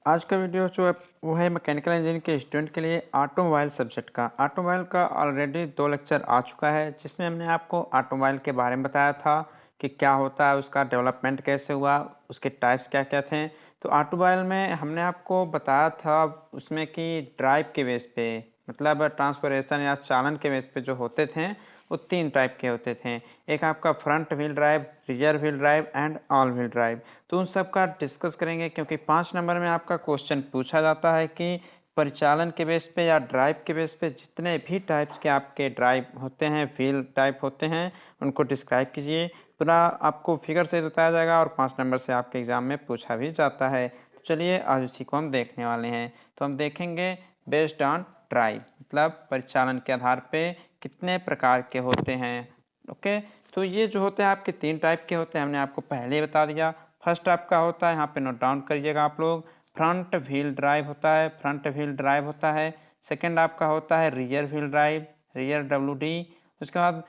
आज का वीडियो जो है वो है मैकेनिकल इंजीनियरिंग के स्टूडेंट के लिए ऑटोमोबाइल सब्जेक्ट का। ऑटोमोबाइल का ऑलरेडी 2 लेक्चर आ चुका है, जिसमें हमने आपको ऑटोमोबाइल के बारे में बताया था कि क्या होता है, उसका डेवलपमेंट कैसे हुआ, उसके टाइप्स क्या क्या थे। तो ऑटोमोबाइल में हमने आपको बताया था उसमें कि ड्राइव के बेस पे, मतलब ट्रांसपोर्टेशन या चालन के बेस पे जो होते थे वो 3 टाइप के होते थे। एक आपका front wheel drive, rear wheel drive and all wheel drive. तो उन सब का डिस्कस करेंगे, क्योंकि 5 नंबर में आपका क्वेश्चन पूछा जाता है कि परिचालन के बेस पे या ड्राइव के बेस पे जितने भी टाइप्स के आपके ड्राइव होते हैं, व्हील टाइप होते हैं, उनको डिस्क्राइब कीजिए। पूरा आपको फिगर से बताया जाएगा और 5 नंबर से आपके एग्ज़ाम में पूछा भी जाता है। तो चलिए आज उसी को हम देखने वाले हैं। तो हम देखेंगे बेस्ड ऑन ड्राइव, मतलब परिचालन के आधार पे कितने प्रकार के होते हैं। ओके, तो ये जो होते हैं आपके 3 टाइप के होते हैं, हमने आपको पहले ही बता दिया। फर्स्ट आपका होता है, यहाँ पे नोट डाउन करिएगा आप लोग, फ्रंट व्हील ड्राइव होता है, फ्रंट व्हील ड्राइव होता है। सेकंड आपका होता है rear wheel drive, rear WD। उसके बाद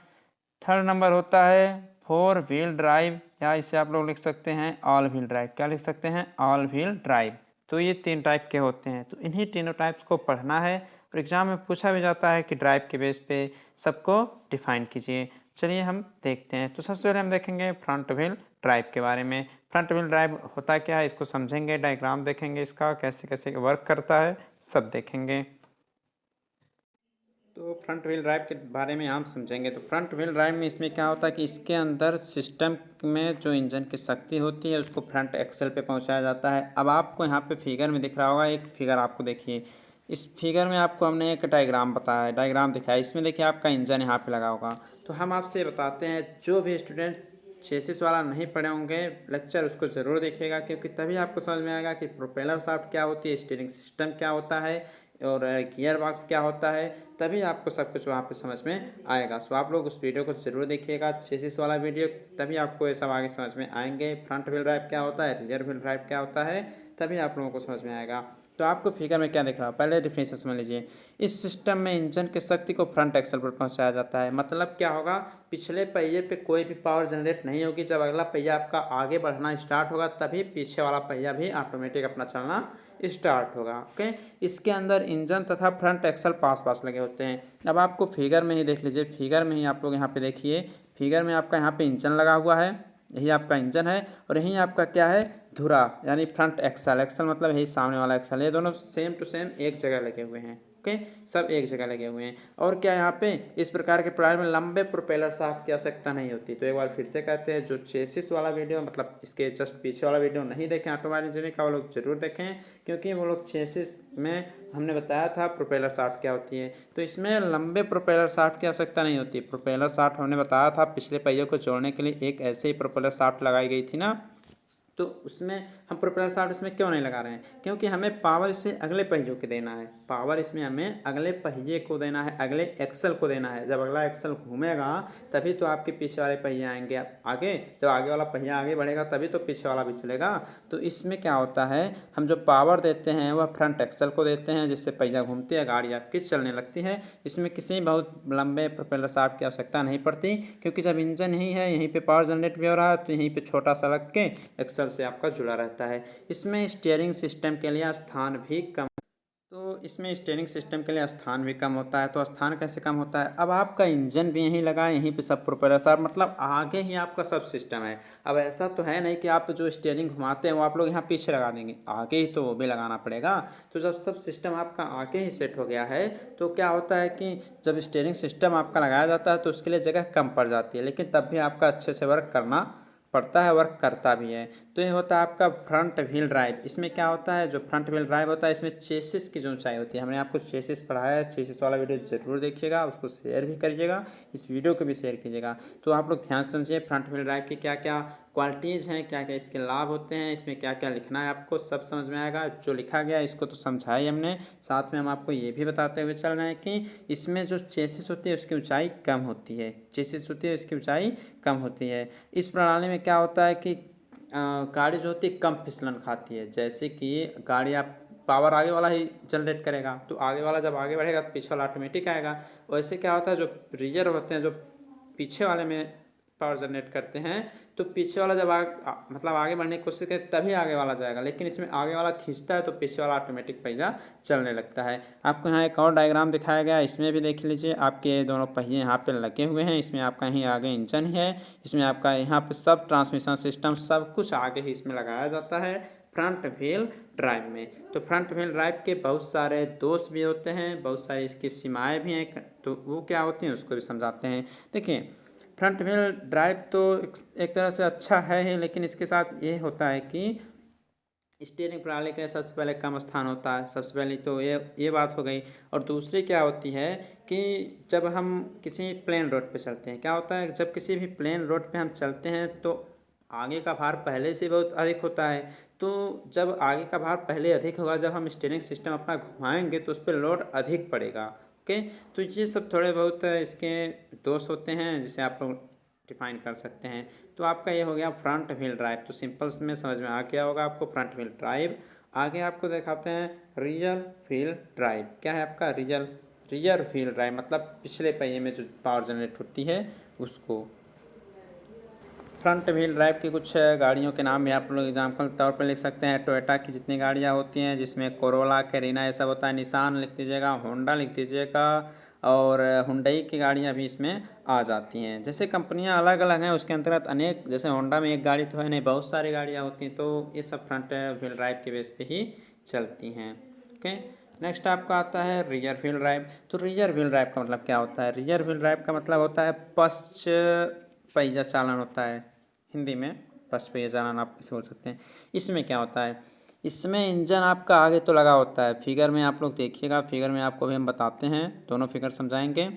थर्ड नंबर होता है फोर व्हील ड्राइव, या इसे आप लोग लिख सकते हैं ऑल व्हील ड्राइव। क्या लिख सकते हैं? All wheel drive. तो ये 3 टाइप के होते हैं, तो इन्हीं तीनों टाइप्स को पढ़ना है और एग्जाम में पूछा भी जाता है कि ड्राइव के बेस पे सबको डिफाइन कीजिए। चलिए हम देखते हैं। तो सबसे पहले हम देखेंगे फ्रंट व्हील ड्राइव के बारे में। फ्रंट व्हील ड्राइव होता क्या है, इसको समझेंगे, डायग्राम देखेंगे, इसका कैसे कैसे वर्क करता है सब देखेंगे। तो फ्रंट व्हील ड्राइव के बारे में हम समझेंगे। तो फ्रंट व्हील ड्राइव में इसमें क्या होता है कि इसके अंदर सिस्टम में जो इंजन की शक्ति होती है उसको फ्रंट एक्सल पे पहुंचाया जाता है। अब आपको यहाँ पे फिगर में दिख रहा होगा, एक फिगर आपको देखिए। इस फिगर में आपको हमने एक डायग्राम बताया है, डायग्राम दिखाया। इसमें देखिए आपका इंजन यहाँ पे लगा होगा। तो हम आपसे बताते हैं, जो भी स्टूडेंट चेसिस वाला नहीं पढ़े होंगे लेक्चर उसको ज़रूर देखिएगा, क्योंकि तभी आपको समझ में आएगा कि प्रोपेलर शाफ्ट क्या होती है, स्टीयरिंग सिस्टम क्या होता है और गियर बॉक्स क्या होता है। तभी आपको सब कुछ वहाँ पे समझ में आएगा। सो आप लोग उस वीडियो को ज़रूर देखिएगा, चेसिस वाला वीडियो, तभी आपको ये सब आगे समझ में आएंगे। फ्रंट व्हील ड्राइव क्या होता है, रियर व्हील ड्राइव क्या होता है, तभी आप लोगों को समझ में आएगा। तो आपको फिगर में क्या दिख रहा है, पहले डिफिनेशन समझ लीजिए। इस सिस्टम में इंजन की शक्ति को फ्रंट एक्सल पर पहुंचाया जाता है। मतलब क्या होगा, पिछले पहिए पे कोई भी पावर जनरेट नहीं होगी। जब अगला पहिया आपका आगे बढ़ना स्टार्ट होगा तभी पीछे वाला पहिया भी ऑटोमेटिक अपना चलना स्टार्ट होगा। ओके, इसके अंदर इंजन तथा फ्रंट एक्सल पास पास लगे होते हैं। अब आपको फिगर में ही देख लीजिए, फिगर में ही आप लोग यहाँ पे देखिए, फिगर में आपका यहाँ पे इंजन लगा हुआ है, यही आपका इंजन है और यही आपका क्या है, धुरा, यानी फ्रंट एक्सल। एक्सल मतलब यही सामने वाला एक्सल, ये दोनों सेम टू सेम एक जगह लगे हुए हैं। ओके, सब एक जगह लगे हुए हैं। और क्या यहाँ पे इस प्रकार के प्रणाली में लंबे प्रोपेलर शाफ्ट की आवश्यकता नहीं होती। तो एक बार फिर से कहते हैं, जो चेसिस वाला वीडियो, मतलब इसके जस्ट पीछे वाला वीडियो नहीं देखें ऑटोमोबाइल इंजीनियरिंग का, वो लोग जरूर देखें, क्योंकि वो लोग चेसिस में हमने बताया था प्रोपेलर शाफ्ट क्या होती है। तो इसमें लंबे प्रोपेलर शाफ्ट की आवश्यकता नहीं होती। प्रोपेलर शाफ्ट हमने बताया था पिछले पहियों को जोड़ने के लिए एक ऐसे ही प्रोपेलर शाफ्ट लगाई गई थी ना। तो उसमें हम प्रोपेलर शाफ्ट इसमें क्यों नहीं लगा रहे हैं, क्योंकि हमें पावर इससे अगले पहियों को देना है। पावर इसमें हमें अगले पहिए को देना है, अगले एक्सल को देना है। जब अगला एक्सल घूमेगा तभी तो आपके पीछे वाले पहिए आएंगे आगे। जब आगे वाला पहिया आगे बढ़ेगा तभी तो पीछे वाला भी चलेगा। तो इसमें क्या होता है, हम जो पावर देते हैं वह फ्रंट एक्सल को देते हैं, जिससे पहिया घूमती है, गाड़ी आपकी चलने लगती है। इसमें किसी बहुत लंबे प्रोपेलर शाफ्ट की आवश्यकता नहीं पड़ती, क्योंकि जब इंजन ही है, यहीं पे पावर जनरेट भी हो रहा है, तो यहीं पे छोटा सा लग के एक्सल से आपका जुड़ा रहता है। इसमें स्टीयरिंग सिस्टम के लिए स्थान भी कम, तो इसमें स्टीयरिंग सिस्टम के लिए स्थान भी कम होता है। तो स्थान कैसे कम होता है, अब आपका इंजन भी यहीं लगा है, यहीं पे सब प्रोपेलर शाफ्ट, मतलब आगे ही आपका सब सिस्टम है। अब ऐसा तो है नहीं कि आप जो स्टीयरिंग घुमाते हैं वो आप लोग यहाँ पीछे लगा देंगे, आगे ही तो वो भी लगाना पड़ेगा। तो जब सब सिस्टम आपका आगे ही सेट हो गया है तो क्या होता है कि जब स्टीयरिंग सिस्टम आपका लगाया जाता है तो उसके लिए जगह कम पड़ जाती है, लेकिन तब भी आपका अच्छे से वर्क करना पड़ता है, वर्क करता भी है। तो ये होता है आपका फ्रंट व्हील ड्राइव। इसमें क्या होता है, जो फ्रंट व्हील ड्राइव होता है इसमें चेसिस की जो ऊंचाई होती है, हमने आपको चेसिस पढ़ाया है, चेसिस वाला वीडियो जरूर देखिएगा, उसको शेयर भी करिएगा, इस वीडियो को भी शेयर कीजिएगा। तो आप लोग ध्यान से समझिए फ्रंट व्हील ड्राइव की क्या क्या क्वालिटीज़ हैं, क्या क्या इसके लाभ होते हैं, इसमें क्या क्या लिखना है, आपको सब समझ में आएगा। जो लिखा गया इसको तो समझाया हमने, साथ में हम आपको ये भी बताते हुए चल रहे हैं कि इसमें जो चेसिस होती है उसकी ऊंचाई कम होती है, चेसिस होती है उसकी ऊंचाई कम होती है। इस प्रणाली में क्या होता है कि गाड़ी जो होती है कम फिसलन खाती है। जैसे कि गाड़ी आप पावर आगे वाला ही जनरेट करेगा, तो आगे वाला जब आगे बढ़ेगा तो पीछे वाला ऑटोमेटिक आएगा। वैसे क्या होता है, जो रियर होते हैं, जो पीछे वाले में पावर जनरेट करते हैं, तो पीछे वाला जब मतलब आगे बढ़ने की कोशिश करे तभी आगे वाला जाएगा, लेकिन इसमें आगे वाला खींचता है तो पीछे वाला ऑटोमेटिक पहिया चलने लगता है। आपको यहाँ एक और डायग्राम दिखाया गया है, इसमें भी देख लीजिए, आपके दोनों पहिए यहाँ पे लगे हुए हैं। इसमें आपका ही आगे इंजन है, इसमें आपका यहाँ पे सब ट्रांसमिशन सिस्टम सब कुछ आगे ही इसमें लगाया जाता है फ्रंट व्हील ड्राइव में। तो फ्रंट व्हील ड्राइव के बहुत सारे दोष भी होते हैं, बहुत सारी इसकी सीमाएं भी हैं, तो वो क्या होती हैं उसको भी समझाते हैं। देखिए, फ्रंट व्हील ड्राइव तो एक तरह से अच्छा है ही, लेकिन इसके साथ ये होता है कि स्टीयरिंग प्रणाली का सबसे पहले कम स्थान होता है। सबसे पहले तो ये बात हो गई। और दूसरी क्या होती है कि जब हम किसी प्लेन रोड पे चलते हैं, क्या होता है जब किसी भी प्लेन रोड पे हम चलते हैं तो आगे का भार पहले से बहुत अधिक होता है। तो जब आगे का भार पहले अधिक होगा, जब हम स्टीयरिंग सिस्टम अपना घुमाएंगे तो उस पर लोड अधिक पड़ेगा। ओके, तो ये सब थोड़े बहुत इसके दोष होते हैं जिसे आप लोग डिफाइन कर सकते हैं। तो आपका ये हो गया फ्रंट व्हील ड्राइव। तो सिंपल में समझ में आ गया होगा आपको फ्रंट व्हील ड्राइव। आगे आपको दिखाते हैं रियर व्हील ड्राइव। क्या है आपका रियर व्हील ड्राइव, मतलब पिछले पहिए में जो पावर जनरेट होती है उसको। फ्रंट व्हील ड्राइव की कुछ गाड़ियों के नाम भी आप लोग एग्जाम्पल के तौर पर लिख सकते हैं। टोयोटा की जितनी गाड़ियाँ होती हैं, जिसमें कोरोला, कैरिना ये सब होता है, निसान लिख दीजिएगा, होंडा लिख दीजिएगा, और हुंडई की गाड़ियाँ भी इसमें आ जाती हैं। जैसे कंपनियां अलग अलग हैं उसके अंतर्गत अनेक, जैसे होंडा में एक गाड़ी तो है नहीं, बहुत सारी गाड़ियाँ होती हैं, तो ये सब फ्रंट व्हील ड्राइव के बेस पे ही चलती हैं। ओके, नेक्स्ट आपका आता है रियर व्हील ड्राइव। तो रियर व्हील ड्राइव का मतलब क्या होता है? रियर व्हील ड्राइव का मतलब होता है पश्च पहिया चालन होता है, हिंदी में पश्च पहिया चालन आप इसे बोल सकते हैं। इसमें क्या होता है, इसमें इंजन आपका आगे तो लगा होता है, फिगर में आप लोग देखिएगा, फिगर में आपको भी हम बताते हैं, दोनों फिगर समझाएंगे।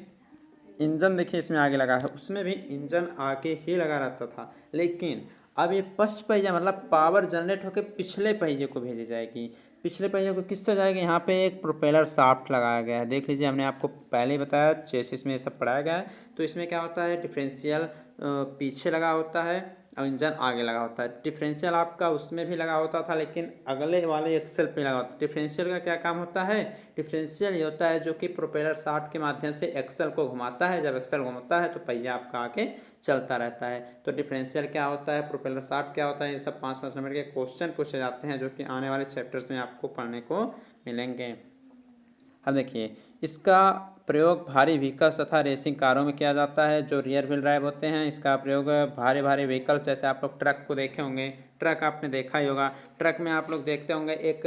इंजन देखिए इसमें आगे लगा है, उसमें भी इंजन आगे ही लगा रहता था, लेकिन अब ये पश्च पहिया मतलब पावर जनरेट होकर पिछले पहिए को भेजी जाएगी। पिछले पहिए को किससे जाएगी? यहाँ पे एक प्रोपेलर शाफ्ट लगाया गया है, देख लीजिए, हमने आपको पहले ही बताया चेसिस में ये सब पढ़ाया गया है। तो इसमें क्या होता है, डिफरेंशियल पीछे लगा होता है और इंजन आगे लगा होता है। डिफरेंशियल आपका उसमें भी लगा होता था, लेकिन अगले वाले एक्सेल पे लगा होता है। डिफरेंशियल का क्या काम होता है? डिफरेंशियल ये होता है जो कि प्रोपेलर शाफ्ट के माध्यम से एक्सेल को घुमाता है। जब एक्सेल घुमाता है तो पहिया आपका आगे चलता रहता है। तो डिफरेंशियल क्या होता है, प्रोपेलर शाफ्ट क्या होता है, ये सब 5-5 नंबर के क्वेश्चन पूछे जाते हैं जो कि आने वाले चैप्टर्स में आपको पढ़ने को मिलेंगे। अब देखिए, इसका प्रयोग भारी व्हीकल्स तथा रेसिंग कारों में किया जाता है। जो रियर व्हील ड्राइव होते हैं, इसका प्रयोग भारी भारी व्हीकल्स, जैसे आप लोग ट्रक को देखे होंगे, ट्रक आपने देखा ही होगा, ट्रक में आप लोग देखते होंगे एक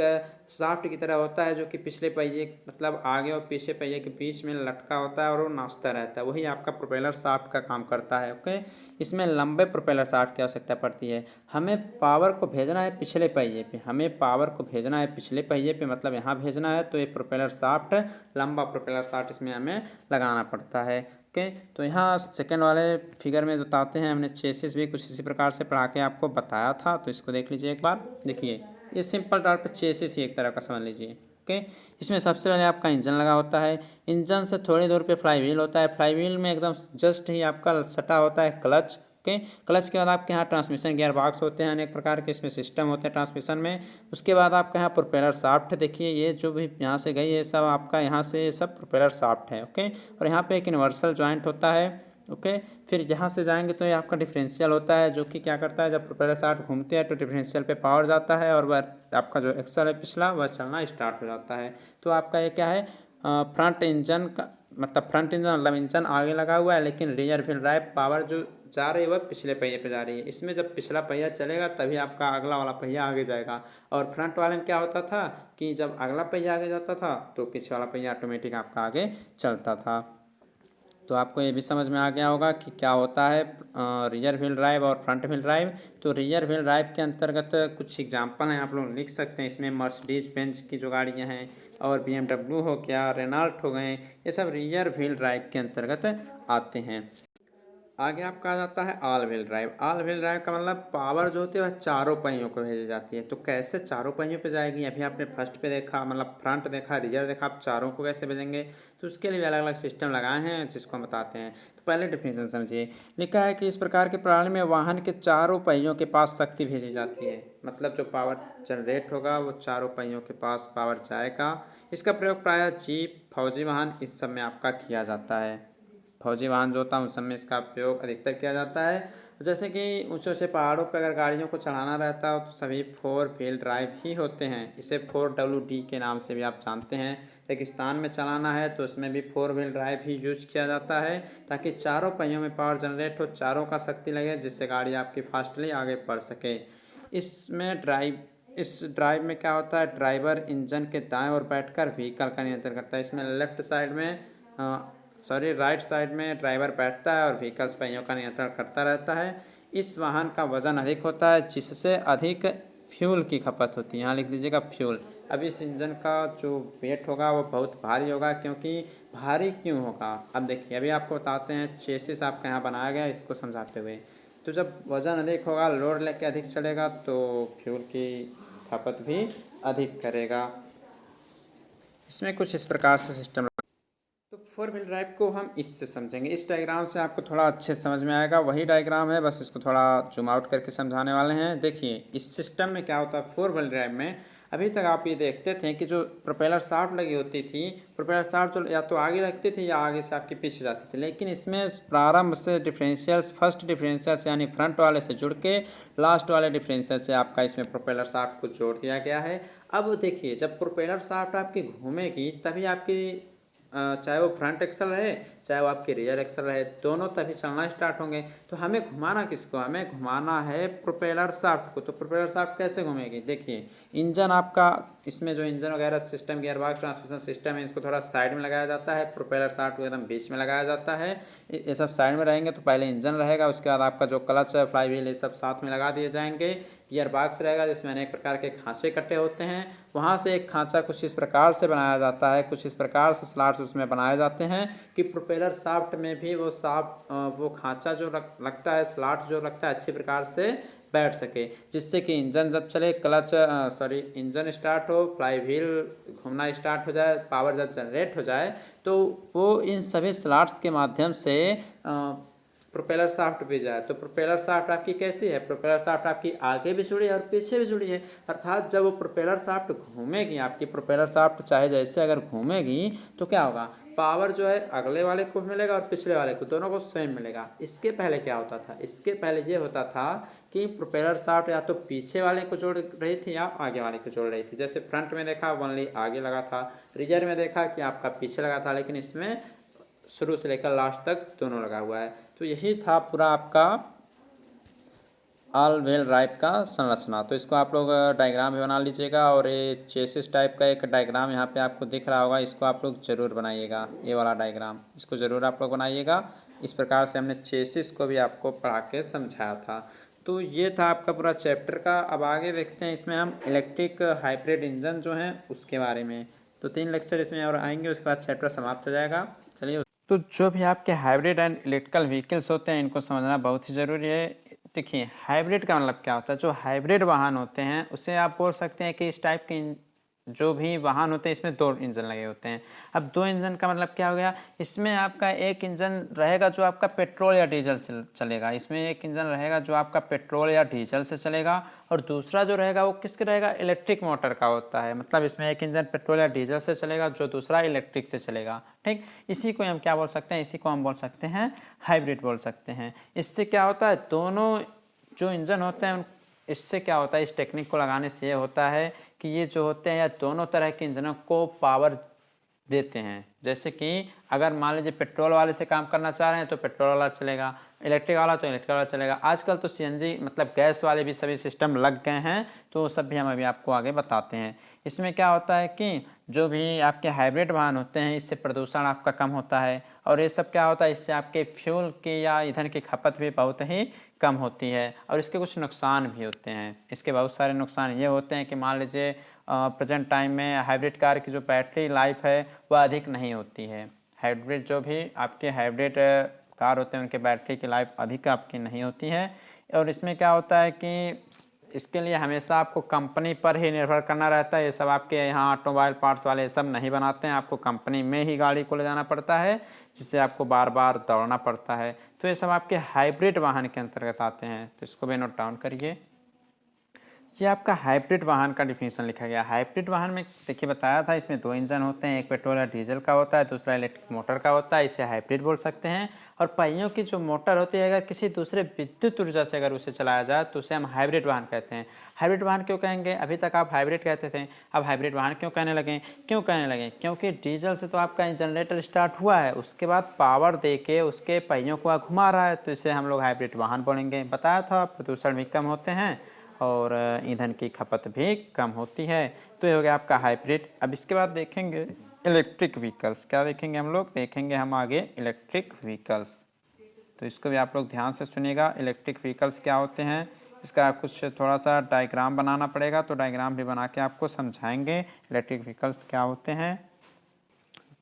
शाफ्ट की तरह होता है जो कि पिछले पहिए मतलब आगे और पीछे पहिए के बीच में लटका होता है और वो नाचता रहता है, वही आपका प्रोपेलर शाफ्ट का काम करता है। ओके, इसमें लंबे प्रोपेलर शाफ्ट की आवश्यकता पड़ती है। हमें पावर को भेजना है पिछले पहिए पे, हमें पावर को भेजना है पिछले पहिए पे, मतलब यहाँ भेजना है, तो ये प्रोपेलर शाफ्ट, लंबा प्रोपेलर शाफ्ट इसमें हमें लगाना पड़ता है। ओके, तो यहाँ सेकंड वाले फिगर में बताते हैं, हमने चेसिस भी कुछ इसी प्रकार से पढ़ा के आपको बताया था, तो इसको देख लीजिए एक बार। देखिए, ये सिंपल तौर पर चेसिस ही एक तरह का समझ लीजिए। ओके, इसमें सबसे पहले आपका इंजन लगा होता है, इंजन से थोड़ी दूर पे फ्लाई व्हील होता है, फ्लाई व्हील में एकदम जस्ट ही आपका सटा होता है क्लच। ओके, क्लच के बाद आपके यहाँ ट्रांसमिशन गियर बॉक्स होते हैं, अनेक प्रकार के इसमें सिस्टम होते हैं ट्रांसमिशन में। उसके बाद आपके यहाँ प्रोपेलर शाफ्ट, देखिए ये जो भी यहाँ से गई है सब आपका यहाँ से ये सब प्रोपेलर शाफ्ट है। ओके, और यहाँ पे एक यूनिवर्सल जॉइंट होता है। ओके, फिर यहाँ से जाएंगे तो ये आपका डिफरेंशियल होता है जो कि क्या करता है, जब प्रोपेलर शाफ्ट घूमते हैं तो डिफरेंशियल पे पावर जाता है और वह आपका जो एक्सल है पिछला वह चलना स्टार्ट हो जाता है। तो आपका ये क्या है, फ्रंट इंजन का मतलब फ्रंट इंजन मतलब इंजन आगे लगा हुआ है, लेकिन रियर व्हील ड्राइव पावर जो जा रही है वह पिछले पहिए पे जा रही है। इसमें जब पिछला पहिया चलेगा तभी आपका अगला वाला पहिया आगे जाएगा। और फ्रंट वाले में क्या होता था कि जब अगला पहिया आगे जाता था तो पीछे वाला पहिया ऑटोमेटिक आपका आगे चलता था। तो आपको ये भी समझ में आ गया होगा कि क्या होता है रियर व्हील ड्राइव और फ्रंट व्हील ड्राइव। तो रियर व्हील ड्राइव के अंतर्गत कुछ एग्जांपल हैं, आप लोग लिख सकते हैं। इसमें मर्सिडीज बेंज की जो गाड़ियां हैं और BMW हो गया, रेनॉल्ट हो गए, ये सब रियर व्हील ड्राइव के अंतर्गत आते हैं। आगे आपका आ जाता है all wheel drive. All wheel drive का मतलब पावर जो होती है वह चारों पहियों को भेजी जाती है। तो कैसे चारों पहियों पे जाएगी, अभी आपने फर्स्ट पे देखा, मतलब फ्रंट देखा, रियर देखा, आप चारों को कैसे भेजेंगे, तो उसके लिए अलग अलग सिस्टम लगाए हैं जिसको हम बताते हैं। तो पहले डिफिनेशन समझिए। लिखा है कि इस प्रकार की प्रणाली में वाहन के चारों पहियों के पास शक्ति भेजी जाती है, मतलब जो पावर जनरेट होगा वो चारों पहियों के पास पावर जाएगा। इसका प्रयोग प्रायः जीप, फौजी वाहन इस सब में आपका किया जाता है। फौजी वाहन जो होता है उन सब में इसका प्रयोग अधिकतर किया जाता है। जैसे कि ऊंचे ऊंचे पहाड़ों पर अगर गाड़ियों को चढ़ाना रहता है तो सभी 4 व्हील ड्राइव ही होते हैं। इसे 4WD के नाम से भी आप जानते हैं। रेगिस्तान में चलाना है तो उसमें भी 4 व्हील ड्राइव ही यूज किया जाता है, ताकि चारों पहियों में पावर जनरेट हो, चारों का शक्ति लगे, जिससे गाड़ी आपकी फास्टली आगे बढ़ सके। इस ड्राइव में क्या होता है, ड्राइवर इंजन के दाएं ओर बैठकर व्हीकल का नियंत्रण करता है। इसमें राइट साइड में ड्राइवर बैठता है और व्हीकल्स पहियों का नियंत्रण करता रहता है। इस वाहन का वजन अधिक होता है, जिससे अधिक फ्यूल की खपत होती है। यहाँ लिख दीजिएगा फ्यूल। अब इस इंजन का जो वेट होगा वो बहुत भारी होगा। क्योंकि भारी क्यों होगा, अब देखिए अभी आपको बताते हैं। चेसिस आपका यहाँ बनाया गया है, इसको समझाते हुए। तो जब वजन अधिक होगा, लोड लेके अधिक चलेगा, तो फ्यूल की खपत भी अधिक करेगा। इसमें कुछ इस प्रकार से सिस्टम। तो 4 व्हील ड्राइव को हम इससे समझेंगे। इस डायग्राम से आपको थोड़ा अच्छे समझ में आएगा। वही डायग्राम है, बस इसको थोड़ा जूम आउट करके समझाने वाले हैं। देखिए इस सिस्टम में क्या होता है, 4 व्हील ड्राइव में अभी तक आप ये देखते थे कि जो प्रोपेलर शाफ्ट लगी होती थी, प्रोपेलर शाफ्ट जो या तो आगे लगती थी या आगे से आपके पीछे जाती थी। लेकिन इसमें प्रारंभ से डिफरेंशियल्स, फर्स्ट डिफरेंशियल यानी फ्रंट वाले से जुड़ के लास्ट वाले डिफरेंशियल से आपका इसमें प्रोपेलर शाफ्ट को जोड़ दिया गया है। अब देखिए जब प्रोपेलर शाफ्ट आपकी घूमेगी तभी आपकी चाहे वो फ्रंट एक्सल रहे चाहे वो आपके रियर एक्सल रहे, दोनों तभी चलना स्टार्ट होंगे। तो हमें घुमाना किसको, हमें घुमाना है प्रोपेलर शाफ्ट को। तो प्रोपेलर शाफ्ट कैसे घूमेगी, देखिए इंजन आपका, इसमें जो इंजन वगैरह सिस्टम, गियरबॉक्स, ट्रांसमिशन सिस्टम है, इसको थोड़ा साइड में लगाया जाता है। प्रोपेलर शाफ्ट को एकदम बीच में लगाया जाता है। ये सब साइड में रहेंगे तो पहले इंजन रहेगा, उसके बाद आपका जो क्लच है, फ्लाई व्हील, ये सब साथ में लगा दिए जाएंगे। गियर बॉक्स रहेगा जिसमें अनेक प्रकार के खांचे इकट्ठे होते हैं। वहाँ से एक खांचा कुछ इस प्रकार से बनाया जाता है, कुछ इस प्रकार से स्लॉट्स उसमें बनाए जाते हैं कि प्रोपेलर शाफ्ट में भी वो खांचा जो लगता है, स्लॉट जो लगता है, अच्छी प्रकार से बैठ सके, जिससे कि इंजन जब चले, इंजन स्टार्ट हो, फ्लाई व्हील घूमना स्टार्ट हो जाए, पावर जब जनरेट हो जाए, तो वो इन सभी स्लॉट्स के माध्यम से प्रोपेलर शाफ्ट भी जाए। तो प्रोपेलर शाफ्ट आपकी कैसी है, प्रोपेलर शाफ्ट आपकी आगे भी जुड़ी है और पीछे भी जुड़ी है। अर्थात जब वो प्रोपेलर शाफ्ट घूमेगी, आपकी प्रोपेलर शाफ्ट चाहे जैसे अगर घूमेगी, तो क्या होगा, पावर जो है अगले वाले को मिलेगा और पिछले वाले को, दोनों को सेम मिलेगा। इसके पहले क्या होता था, इसके पहले ये होता था कि प्रोपेलर शाफ्ट या तो पीछे वाले को जोड़ रही थी या आगे वाले को जोड़ रही थी। जैसे फ्रंट में देखा ओनली आगे लगा था, रियर में देखा कि आपका पीछे लगा था, लेकिन इसमें शुरू से लेकर लास्ट तक दोनों लगा हुआ है। तो यही था पूरा आपका ऑल व्हील ड्राइव का संरचना। तो इसको आप लोग डायग्राम भी बना लीजिएगा, और ये चेसिस टाइप का एक डायग्राम यहाँ पे आपको दिख रहा होगा, इसको आप लोग ज़रूर बनाइएगा। ये वाला डायग्राम, इसको ज़रूर आप लोग बनाइएगा। इस प्रकार से हमने चेसिस को भी आपको पढ़ा के समझाया था। तो ये था आपका पूरा चैप्टर का। अब आगे देखते हैं, इसमें हम इलेक्ट्रिक हाइब्रिड इंजन जो हैं उसके बारे में। तो 3 लेक्चर इसमें और आएंगे, उसके बाद चैप्टर समाप्त हो जाएगा। चलिए, तो जो भी आपके हाइब्रिड एंड इलेक्ट्रिकल व्हीकल्स होते हैं, इनको समझना बहुत ही ज़रूरी है। देखिए हाइब्रिड का मतलब क्या होता है, जो हाइब्रिड वाहन होते हैं उसे आप बोल सकते हैं कि इस टाइप के जो भी वाहन होते हैं इसमें 2 इंजन लगे होते हैं। अब 2 इंजन का मतलब क्या हो गया, इसमें आपका एक इंजन रहेगा जो आपका पेट्रोल या डीजल से चलेगा, इसमें एक इंजन रहेगा जो आपका पेट्रोल या डीजल से चलेगा, और दूसरा जो रहेगा वो किसके रहेगा, इलेक्ट्रिक मोटर का होता है। मतलब इसमें एक इंजन पेट्रोल या डीजल से चलेगा, जो दूसरा इलेक्ट्रिक से चलेगा। ठीक, इसी को हम क्या बोल सकते हैं, इसी को हम बोल सकते हैं हाइब्रिड बोल सकते हैं। इससे क्या होता है, दोनों जो इंजन होते हैं इससे क्या होता है, इस टेक्निक को लगाने से ये होता है कि ये जो होते हैं या दोनों तरह के इंजनों को पावर देते हैं। जैसे कि अगर मान लीजिए पेट्रोल वाले से काम करना चाह रहे हैं तो पेट्रोल वाला चलेगा, इलेक्ट्रिक वाला तो इलेक्ट्रिक वाला चलेगा। आजकल तो सीएनजी मतलब गैस वाले भी सभी सिस्टम लग गए हैं, तो सब भी हम अभी आपको आगे बताते हैं। इसमें क्या होता है कि जो भी आपके हाइब्रिड वाहन होते हैं इससे प्रदूषण आपका कम होता है, और ये सब क्या होता है, इससे आपके फ्यूल की या ईंधन की खपत भी बहुत ही कम होती है। और इसके कुछ नुकसान भी होते हैं। इसके बहुत सारे नुकसान ये होते हैं कि मान लीजिए प्रेजेंट टाइम में हाइब्रिड कार की जो बैटरी लाइफ है वह अधिक नहीं होती है। हाइब्रिड जो भी आपके हाइब्रिड कार होते हैं उनके बैटरी की लाइफ अधिक आपकी नहीं होती है। और इसमें क्या होता है कि इसके लिए हमेशा आपको कंपनी पर ही निर्भर करना रहता है। ये सब आपके यहाँ ऑटोमोबाइल पार्ट्स वाले ये सब नहीं बनाते हैं, आपको कंपनी में ही गाड़ी को ले जाना पड़ता है, जिससे आपको बार बार दौड़ना पड़ता है। तो ये सब आपके हाइब्रिड वाहन के अंतर्गत आते हैं। तो इसको भी नोट डाउन करिए। ये आपका हाइब्रिड वाहन का डिफिनीशन लिखा गया। हाइब्रिड वाहन में देखिए बताया था, इसमें दो इंजन होते हैं, एक पेट्रोल या डीजल का होता है, दूसरा इलेक्ट्रिक मोटर का होता है, इसे हाइब्रिड बोल सकते हैं। और पहियों की जो मोटर होती है अगर किसी दूसरे विद्युत ऊर्जा से अगर उसे चलाया जाए तो उसे हम हाइब्रिड वाहन कहते हैं। हाइब्रिड वाहन क्यों कहेंगे, अभी तक आप हाइब्रिड कहते थे, अब हाइब्रिड वाहन क्यों कहने लगे, क्यों कहने लगे, क्योंकि डीजल से तो आपका जनरेटर स्टार्ट हुआ है, उसके बाद पावर दे के उसके पहियों को घुमा रहा है, तो इसे हम लोग हाइब्रिड वाहन बोलेंगे। बताया था प्रदूषण भी कम होते हैं और ईंधन की खपत भी कम होती है। तो ये हो गया आपका हाइब्रिड। अब इसके बाद देखेंगे इलेक्ट्रिक व्हीकल्स। क्या देखेंगे हम लोग, देखेंगे हम आगे इलेक्ट्रिक व्हीकल्स। तो इसको भी आप लोग ध्यान से सुनिएगा, इलेक्ट्रिक व्हीकल्स क्या होते हैं। इसका कुछ थोड़ा सा डायग्राम बनाना पड़ेगा, तो डायग्राम भी बना के आपको समझाएंगे इलेक्ट्रिक व्हीकल्स क्या होते हैं।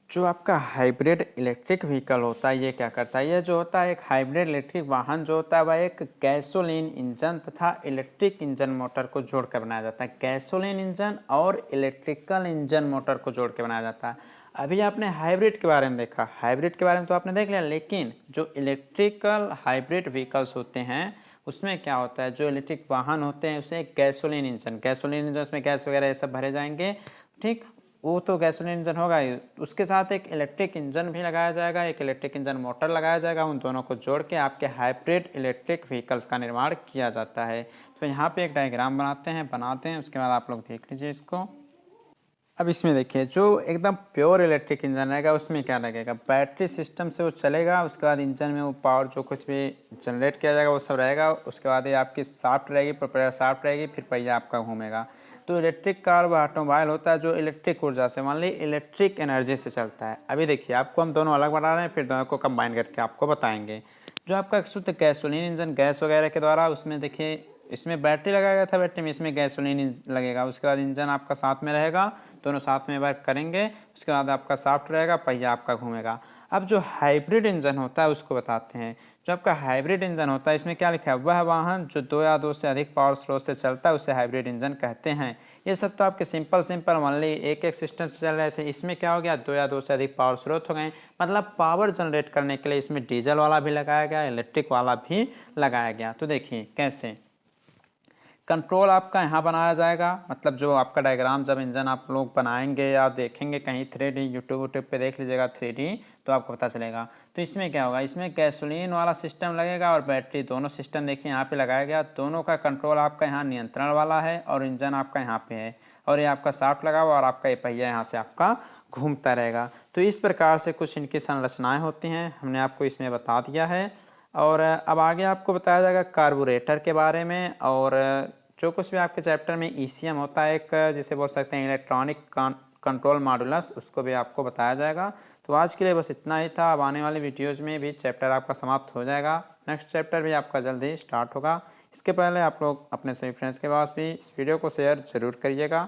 जो आपका हाइब्रिड इलेक्ट्रिक व्हीकल होता है ये क्या करता है, ये जो होता है एक हाइब्रिड इलेक्ट्रिक वाहन जो होता है वह एक गैसोलीन इंजन तथा इलेक्ट्रिक इंजन मोटर को जोड़कर बनाया जाता है। गैसोलीन इंजन और इलेक्ट्रिकल इंजन मोटर को जोड़ के बनाया जाता है। अभी आपने हाइब्रिड के बारे में देखा, हाइब्रिड के बारे में तो आपने देख लिया, लेकिन जो इलेक्ट्रिकल हाइब्रिड व्हीकल्स होते हैं उसमें क्या होता है, जो इलेक्ट्रिक वाहन होते हैं उसे गैसोलीन इंजन उसमें गैस वगैरह ये सब भरे जाएंगे, ठीक, वो तो गैसोलीन इंजन होगा ही, उसके साथ एक इलेक्ट्रिक इंजन भी लगाया जाएगा, एक इलेक्ट्रिक इंजन मोटर लगाया जाएगा। उन दोनों को जोड़ के आपके हाइब्रिड इलेक्ट्रिक व्हीकल्स का निर्माण किया जाता है। तो यहाँ पे एक डायग्राम बनाते हैं, उसके बाद आप लोग देख लीजिए इसको। अब इसमें देखिए जो एकदम प्योर इलेक्ट्रिक इंजन रहेगा उसमें क्या लगेगा, बैटरी सिस्टम से वो चलेगा, उसके बाद इंजन में वो पावर जो कुछ भी जनरेट किया जाएगा वो सब रहेगा, उसके बाद ये आपकी शाफ्ट रहेगी, प्रोपेलर शाफ्ट रहेगी, फिर पहिया आपका घूमेगा। तो इलेक्ट्रिक कार व ऑटोमोबाइल होता है जो इलेक्ट्रिक ऊर्जा से, मान ली इलेक्ट्रिक एनर्जी से चलता है। अभी देखिए आपको हम दोनों अलग बता रहे हैं, फिर दोनों को कंबाइन करके आपको बताएंगे। जो आपका शुद्ध गैसोलीन इंजन गैस वगैरह के द्वारा, उसमें देखिए इसमें बैटरी लगाया गया था, बैटरी में इसमें गैसोलीन लगेगा, उसके बाद इंजन आपका साथ में रहेगा, दोनों साथ में वर्क करेंगे, उसके बाद आपका शाफ्ट रहेगा, पहिया आपका घूमेगा। अब जो हाइब्रिड इंजन होता है उसको बताते हैं। जो आपका हाइब्रिड इंजन होता है इसमें क्या लिखा है, वह वाहन जो दो या दो से अधिक पावर स्रोत से चलता है उसे हाइब्रिड इंजन कहते हैं। ये सब तो आपके सिंपल मान ली एक एक सिस्टम से चल रहे थे, इसमें क्या हो गया, दो या दो से अधिक पावर स्रोत हो गए, मतलब पावर जनरेट करने के लिए इसमें डीजल वाला भी लगाया गया, इलेक्ट्रिक वाला भी लगाया गया। तो देखिए कैसे कंट्रोल आपका यहाँ बनाया जाएगा, मतलब जो आपका डायग्राम जब इंजन आप लोग बनाएंगे या देखेंगे कहीं 3D यूट्यूब पे देख लीजिएगा 3D, तो आपको पता चलेगा। तो इसमें क्या होगा, इसमें गैसोलीन वाला सिस्टम लगेगा और बैटरी, दोनों सिस्टम देखिए यहाँ पे लगाया गया, दोनों का कंट्रोल आपका यहाँ नियंत्रण वाला है और इंजन आपका यहाँ पे है, और ये आपका शाफ्ट लगा हुआ और आपका ये पहिया यहाँ से आपका घूमता रहेगा। तो इस प्रकार से कुछ इनकी संरचनाएँ होती हैं, हमने आपको इसमें बता दिया है। और अब आगे आपको बताया जाएगा कार्बोरेटर के बारे में, और जो कुछ भी आपके चैप्टर में ECM होता है एक, जिसे बोल सकते हैं इलेक्ट्रॉनिक कंट्रोल मॉड्यूलस, उसको भी आपको बताया जाएगा। तो आज के लिए बस इतना ही था। अब आने वाली वीडियोज़ में भी चैप्टर आपका समाप्त हो जाएगा, नेक्स्ट चैप्टर भी आपका जल्द ही स्टार्ट होगा। इसके पहले आप लोग अपने सभी फ्रेंड्स के पास भी इस वीडियो को शेयर ज़रूर करिएगा।